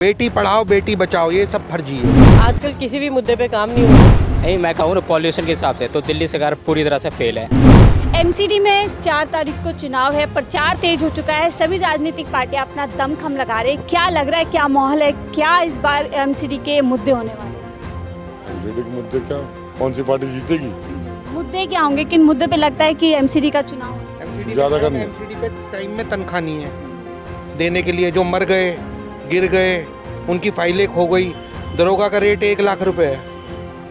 बेटी पढ़ाओ बेटी बचाओ ये सब फर्जी है। आजकल किसी भी मुद्दे पे काम नहीं होता। नहीं, मैं कहूँ पॉल्यूशन के हिसाब से तो दिल्ली सरकार पूरी तरह से फेल है। एमसीडी में 4 तारीख को चुनाव है, प्रचार तेज हो चुका है, सभी राजनीतिक पार्टियां अपना दमखम लगा रहे हैं। क्या लग रहा है, क्या माहौल है, क्या इस बार एमसीडी के मुद्दे होने वाले हैं? एमसीडी के मुद्दे क्या, कौन सी पार्टी जीतेगी? मुद्दे क्या होंगे, किन मुद्दे पे लगता है कि एमसीडी का चुनाव हो? ज़्यादा करना। एमसीडी पे टाइम में तनख्वाह नहीं है देने के लिए। जो मर गए गिर गए उनकी फाइलें खो गई। दरोगा का रेट 1 लाख रुपए है,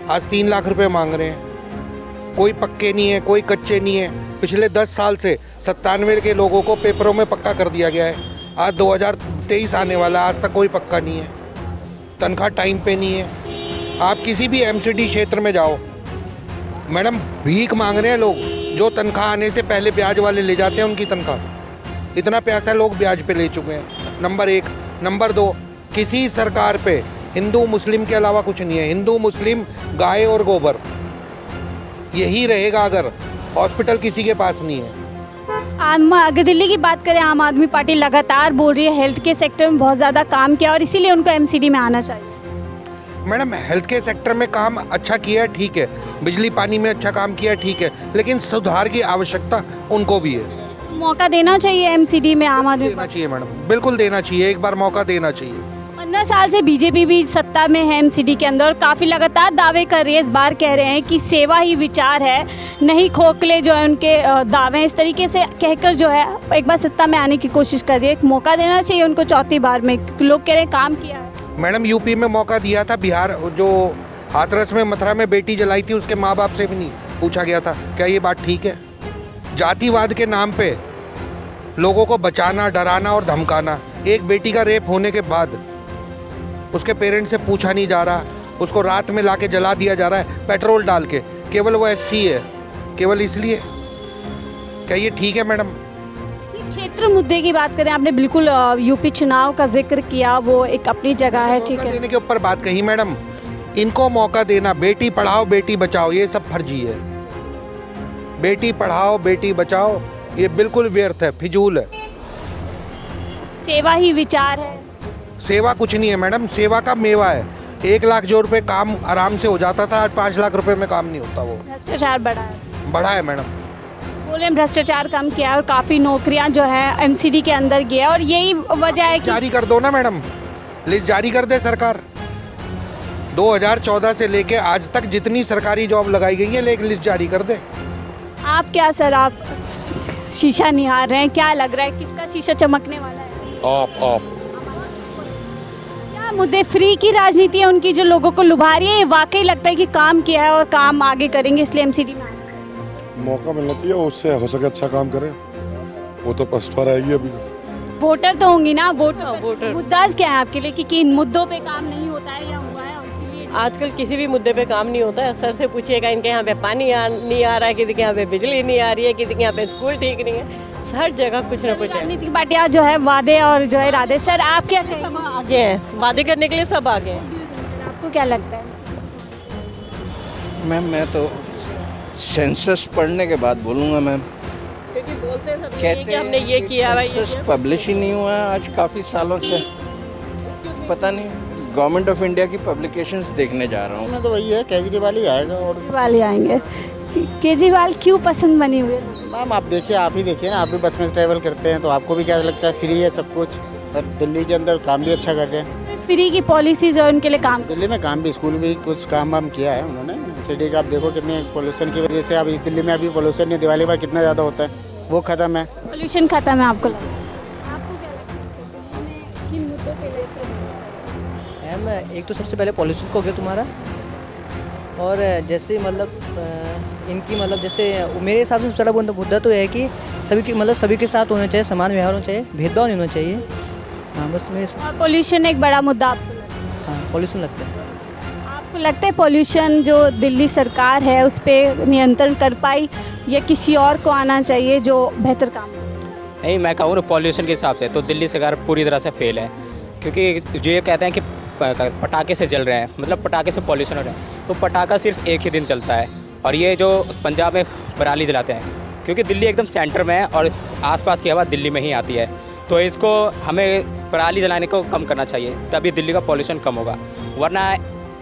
आज 3 लाख रुपए मांग रहे हैं। कोई पक्के नहीं है, कोई कच्चे नहीं है। पिछले 10 साल से 97 के लोगों को पेपरों में पक्का कर दिया गया है। आज 2023 आने वाला, आज तक कोई पक्का नहीं है। तनख्वाह टाइम पे नहीं है। आप किसी भी एमसीडी क्षेत्र में जाओ मैडम, भीख मांग रहे हैं लोग। जो तनख्वाह आने से पहले ब्याज वाले ले जाते हैं उनकी तनख्वाह। इतना पैसा लोग ब्याज पे ले चुके हैं, नंबर 1। नंबर 2, किसी सरकार पे हिंदू मुस्लिम के अलावा कुछ नहीं है। हिंदू मुस्लिम गाय और गोबर यही रहेगा अगर हॉस्पिटल किसी के पास नहीं है। अगर दिल्ली की बात करें, आम आदमी पार्टी लगातार बोल रही है हेल्थ के सेक्टर में बहुत ज़्यादा काम किया और इसीलिए उनको एमसीडी में आना चाहिए। मैडम, हेल्थ के सेक्टर में काम अच्छा किया है, ठीक है। बिजली पानी में अच्छा काम किया है, ठीक है। लेकिन सुधार की आवश्यकता उनको भी है। मौका देना चाहिए एमसीडी में आम आदमी देना चाहिए मैडम, बिल्कुल देना चाहिए। एक बार मौका देना चाहिए। 15 साल से बीजेपी भी सत्ता में है एमसीडी के अंदर और काफ़ी लगातार दावे कर रही है। इस बार कह रहे हैं कि सेवा ही विचार है, नहीं खोखले जो है उनके दावे हैं। इस तरीके से कहकर जो है एक बार सत्ता में आने की कोशिश कर रही है। एक मौका देना चाहिए उनको चौथी बार में, क्योंकि लोग कह रहे हैं काम किया है। मैडम, यूपी में मौका दिया था। बिहार जो हाथरस में मथुरा में बेटी जलाई थी, उसके माँ बाप से भी नहीं पूछा गया था। क्या ये बात ठीक है? जातिवाद के नाम पे लोगों को बचाना, डराना और धमकाना। एक बेटी का रेप होने के बाद उसके पेरेंट्स से पूछा नहीं जा रहा, उसको रात में लाके जला दिया जा रहा है पेट्रोल डाल के, केवल वो एससी है, केवल इसलिए। क्या ये ठीक है मैडम? क्षेत्र मुद्दे की बात करें, आपने बिल्कुल यूपी चुनाव का जिक्र किया, वो एक अपनी जगह है, ठीक है। देने के ऊपर बात कही मैडम। इनको मौका देना, बेटी पढ़ाओ बेटी बचाओ, ये सब फर्जी है। बेटी पढ़ाओ बेटी बचाओ ये बिल्कुल व्यर्थ है, फिजूल है। सेवा ही विचार है। सेवा कुछ नहीं है मैडम, सेवा का मेवा है। 1 लाख जो रुपए काम आराम से हो जाता था, आज 5 लाख रुपए में काम नहीं होता। वो भ्रष्टाचार बढ़ा है मैडम। बोले भ्रष्टाचार कम किया और काफ़ी नौकरियां जो है एमसीडी के अंदर गया और यही वजह है कि जारी कर दो ना मैडम, लिस्ट जारी कर दे सरकार। 2014 से लेके आज तक जितनी सरकारी जॉब लगाई गई है, एक लिस्ट जारी कर दे। आप क्या सर, आप शीशा निहार रहे हैं, क्या लग रहा है किसका शीशा चमकने वाला है? आप क्या मुद्दे फ्री की राजनीति है उनकी जो लोगों को लुभा रही है? वाकई लगता है कि काम किया है और काम आगे करेंगे, इसलिए एमसीडी में मौका मिलना चाहिए, उससे हो सके अच्छा काम करें। वो तो पछता रहेगी अभी। वोटर तो होंगी ना, वोटर वोटर। मुद्दा क्या है आपके लिए कि इन मुद्दों पे काम नहीं होता है या हुआ है और इसीलिए? आजकल किसी भी मुद्दे पे काम नहीं होता है। सर से पूछिएगा, इनके यहाँ पे पानी नहीं आ रहा है, किसी के यहाँ पे बिजली नहीं आ रही है, किसी के यहाँ पे स्कूल ठीक नहीं है। हर जगह कुछ ना कुछ है। राजनीतिक पार्टियां जो है वादे और जो है इरादे। सर आप क्या कहेंगे? आगे हैं, वादे करने के लिए सब आगे हैं। आपको क्या लगता है? मैम, मैं तो सेंसस पढ़ने के बाद बोलूँगा मैम। क्योंकि बोलते हैं सब यही कहते कि हमने ये किया भाई, सेंसस पब्लिश ही नहीं हुआ है आज काफ़ी सालों से। पता नहीं, गवर्नमेंट ऑफ इंडिया की पब्लिकेशंस देखने जा रहा हूँ। में तो वही है, केजरीवाल ही आएगा। और केजरीवाल ही आएंगे। केजरीवाल क्यों पसंद बनी हुई है? मैम आप देखिए, आप ही देखिए ना, आप भी बस में ट्रैवल करते हैं तो आपको भी क्या लगता है, फ्री है सब कुछ। और दिल्ली के अंदर काम भी अच्छा कर रहे हैं। सिर्फ फ्री की पॉलिसीज और उनके लिए काम। दिल्ली में काम भी, स्कूल भी कुछ काम वाम किया है उन्होंने। सिटी का आप देखो कितने पोल्यूशन की वजह से, अब इस दिल्ली में अभी पोल्यूशन नहीं, दिवाली पर कितना ज़्यादा होता है, वो ख़त्म है। पोल्यूशन खत्म है आपको लगता है? आपको क्या लगता है दिल्ली में किन मुद्दों पे इलेक्शन होना चाहिए? मैम, एक तो सबसे पहले पॉल्यूशन को हो गया तुम्हारा, और जैसे मतलब इनकी मतलब जैसे मेरे हिसाब से सबसे बड़ा मुद्दा तो है कि सभी के साथ होना चाहिए, समान व्यवहार होना चाहिए, भेदभाव नहीं होना चाहिए। हाँ, बस मेरे और पोल्यूशन एक बड़ा मुद्दा आपको लगता है? हाँ, पॉल्यूशन लगता है। आपको लगता है पोल्यूशन जो दिल्ली सरकार है उस पर नियंत्रण कर पाई या किसी और को आना चाहिए जो बेहतर काम करे? नहीं, मैं कहूँ पॉल्यूशन के हिसाब से तो दिल्ली सरकार पूरी तरह से फेल है। क्योंकि जो ये कहते हैं कि पटाखे से जल रहे हैं, मतलब पटाखे से पॉल्यूशन हो रहा है, तो पटाखा सिर्फ एक ही दिन चलता है। और ये जो पंजाब में पराली जलाते हैं, क्योंकि दिल्ली एकदम सेंटर में है और आसपास की हवा दिल्ली में ही आती है, तो इसको हमें पराली जलाने को कम करना चाहिए, तभी दिल्ली का पॉल्यूशन कम होगा। वरना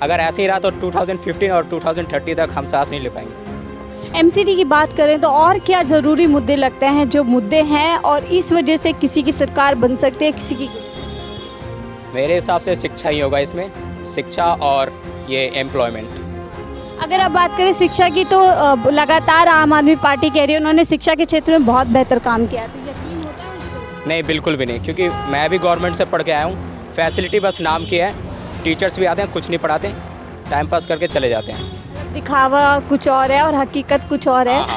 अगर ऐसे ही रहा तो 2015 और 2030 तक हम सांस नहीं ले पाएंगे। एमसीडी की बात करें तो और क्या ज़रूरी मुद्दे लगते हैं जो मुद्दे हैं और इस वजह से किसी की सरकार बन सकती है, किसी की? मेरे हिसाब से शिक्षा ही होगा इसमें, शिक्षा और ये एम्प्लॉयमेंट। अगर आप बात करें शिक्षा की तो लगातार आम आदमी पार्टी कह रही है उन्होंने शिक्षा के क्षेत्र में बहुत बेहतर काम किया है, तो यकीन होता है इस पर? नहीं, बिल्कुल भी नहीं, क्योंकि मैं भी गवर्नमेंट से पढ़ के आया हूँ। फैसिलिटी बस नाम की है, टीचर्स भी आते हैं, कुछ नहीं पढ़ाते, टाइम पास करके चले जाते हैं। दिखावा कुछ और है और हकीकत कुछ और है। हाँ।